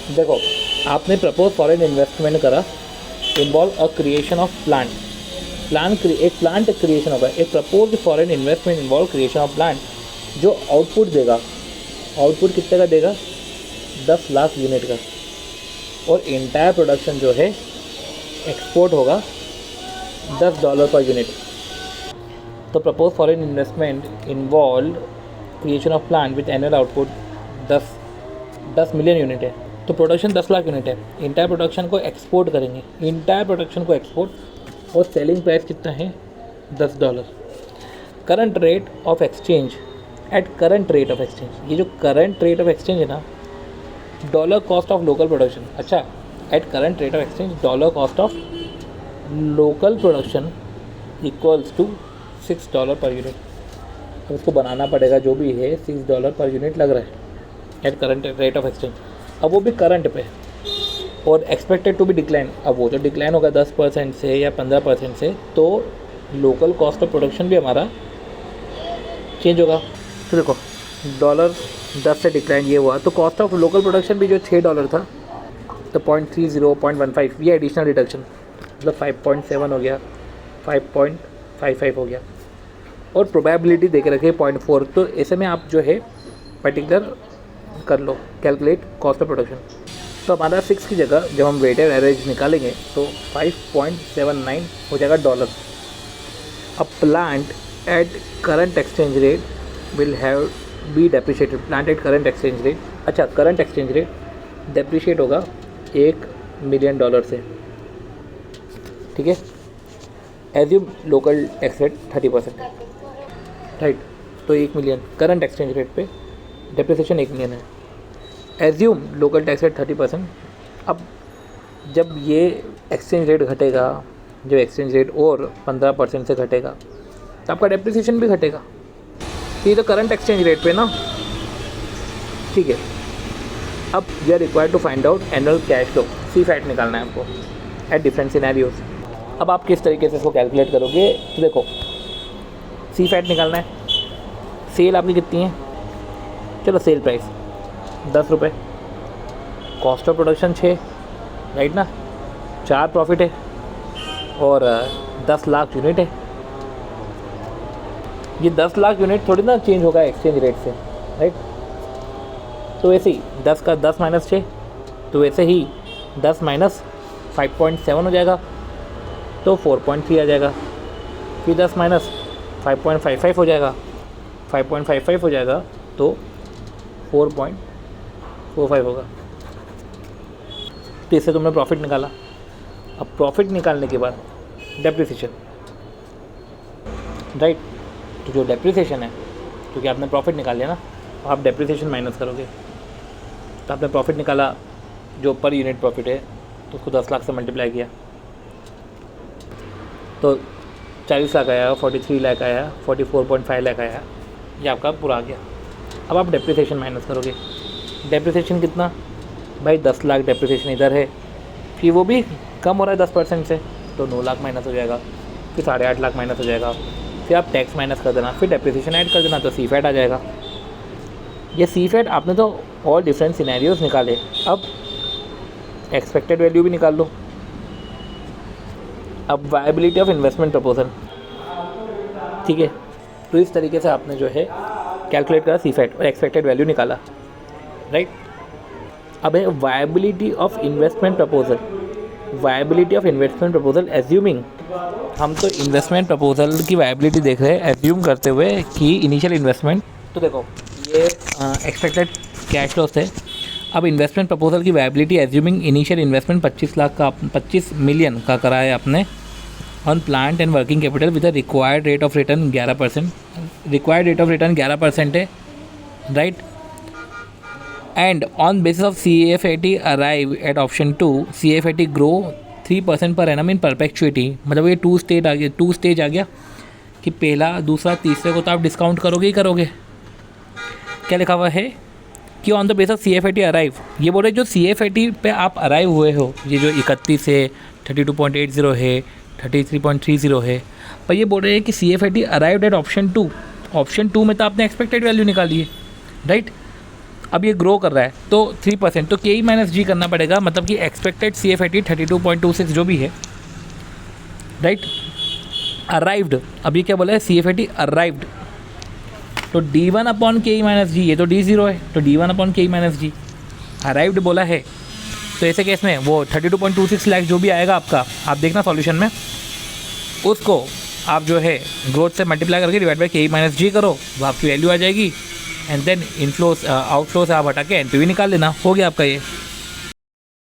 देखो, आपने propose foreign investment करा, involve a creation of plant, एक प्लांट क्रिएशन होगा। एक propose foreign investment involve creation of plant जो आउटपुट देगा, आउटपुट कितने का देगा, 10 लाख यूनिट का, और इंटायर प्रोडक्शन जो है एक्सपोर्ट होगा $10 पर यूनिट। तो propose foreign investment involve creation of plant with annual output 10 million unit है, तो प्रोडक्शन 10 लाख यूनिट है। इंटायर प्रोडक्शन को एक्सपोर्ट करेंगे, इंटायर प्रोडक्शन को एक्सपोर्ट, और सेलिंग प्राइस कितना है, $10। Current rate of exchange, at current rate of exchange, ये जो करंट रेट ऑफ एक्सचेंज है ना, dollar cost of local production, अच्छा, at current rate of exchange dollar cost of local production equals to $6 per unit. तो उसको बनाना पड़ेगा, जो भी है $6 पर यूनिट लग रहा है eight current rate of exchange. अब वो भी करंट पे, और एक्सपेक्टेड टू बी डिक्लाइन। अब वो जो डिक्लाइन होगा 10% से या 15% से, तो लोकल कॉस्ट ऑफ प्रोडक्शन भी हमारा चेंज होगा। तो देखो, $10 से डिक्लाइन ये हुआ, तो कॉस्ट ऑफ लोकल प्रोडक्शन भी जो $6 था, तो 0.30, 0.15 ये एडिशनल रिडक्शन, मतलब 5.7 हो गया, 5.55 हो गया, और प्रोबेबिलिटी दे के रखे 0.4। तो ऐसे में आप जो है पर्टिकुलर कर लो, कैलकुलेट कॉस्ट ऑफ प्रोडक्शन। तो हमारा 6 की जगह जब हम वेटेड एवरेज निकालेंगे तो 5.79 हो जाएगा dollar. A plant at current exchange rate will have B depreciated, plant at current exchange rate, अच्छा करंट एक्सचेंज रेट डेप्रिशिएट होगा $1 मिलियन से, ठीक है। Assume local tax rate 30%, right. तो 1 मिलियन करंट एक्सचेंज रेट पे डेप्रिसिएशन 1 मिलियन है। Assume local tax rate 30%। अब जब ये एक्सचेंज रेट घटेगा, जो एक्सचेंज रेट और 15% से घटेगा, तो आपका डेप्रिसिएशन भी घटेगा। ये तो करंट एक्सचेंज रेट पे ना, ठीक है। अब we are required to find out annual cash flow, CFAT निकालना है आपको एट डिफरेंट सिनेरियोज। अब आप किस तरीके से इसको कैलकुलेट करोगे, तो देखो CFAT निकालना है। सेल आपकी कितनी है, चलो sale price ₹10, cost of production 6, right ना, 4 प्रॉफिट है, और 10 लाख यूनिट है। ये 10 लाख यूनिट थोड़ी ना चेंज होगा एक्सचेंज रेट से, राइट। तो वैसे ही 10 का 10 माइनस 6, तो वैसे ही 10 माइनस 5.7 हो जाएगा, तो 4.3 आ जाएगा। फिर 10 माइनस 5.55 हो जाएगा, 5.55 हो जाएगा, तो 4.45 होगा। तो इससे तुमने प्रॉफिट निकाला। अब प्रॉफिट निकालने के बाद डेप्रिसिएशन, राइट। तो जो डेप्रिसिएशन है, क्योंकि आपने प्रॉफिट निकाल लिया ना, तो आप डेप्रिसिएशन माइनस करोगे। तो आपने प्रॉफिट निकाला, जो पर यूनिट प्रॉफिट है, तो उसको 10 लाख से मल्टीप्लाई किया, तो 40 लाख आया, 43 लाख आया, 44.5 लाख आया, ये आपका पूरा आ गया। अब आप डेप्रिसिएशन माइनस करोगे। डेप्रिसिएशन कितना भाई, 10 लाख डेप्रिसिएशन इधर है, फिर वो भी कम हो रहा है 10% से, तो 9 लाख माइनस हो जाएगा, फिर 8.5 लाख माइनस हो जाएगा, फिर आप टैक्स माइनस कर देना, फिर डेप्रिसिएशन ऐड कर देना, तो CFAT आ जाएगा। ये CFAT आपने तो ऑल डिफरेंट सिनेरियोज निकाले। अब एक्सपेक्टेड वैल्यू भी निकाल लो। अब वायबिलिटी ऑफ इन्वेस्टमेंट प्रपोजल, ठीक है। तो इस तरीके से आपने जो है कैलकुलेट करा CFAT और एक्सपेक्टेड वैल्यू निकाला, राइट। अब है viability of investment proposal. Viability of investment proposal assuming, हम तो इन्वेस्टमेंट प्रपोजल की वायबिलिटी देख रहे हैं एज्यूम करते हुए कि इनिशियल इन्वेस्टमेंट, तो देखो ये एक्सपेक्टेड कैश फ्लो थे। अब इन्वेस्टमेंट प्रपोजल की viability assuming initial investment 25 million का करा है आपने on plant and working capital with the required rate of return 11%। Required rate of return 11% है, right. And on basis of CFAT arrive at option 2, CFAT grow 3% per annum in perpetuity. मतलब ये 2 stage आ गया कि पहला, दूसरा, तीसरे को तो आप डिस्काउंट करोगे ही करोगे। क्या लिखा हुआ है कि on the base of CFAT arrive, ये बोल रहे जो CFAT पे आप अराइव हुए हो, ये जो 31 है, 32.80 है, 33.30 है, पर ये बोल रहे हैं कि CFAT arrived at option 2। Option 2 में तो आपने एक्सपेक्टेड वैल्यू निकाली है, राइट। अब ये ग्रो कर रहा है तो 3%, तो के माइनस जी करना पड़ेगा, मतलब कि एक्सपेक्टेड CF80 32.26 जो भी है, राइट। अराइव्ड, अब ये क्या बोला है, CF80 अराइव्ड, तो D1 अपॉन के माइनस जी, ये तो D0 है, तो D1 अपॉन के माइनस जी, अराइव्ड बोला है। तो ऐसे केस में वो 32.26 लाख जो भी आएगा आपका, आप देखना सॉल्यूशन में, उसको आप जो है ग्रोथ से मल्टीप्लाई करके डिवाइड बाई के माइनस जी करो, वो आपकी वैल्यू आ जाएगी। एंड देन इनफ्लोस आउटफ्लो से आप हटा के NPV निकाल लेना, हो गया आपका ये।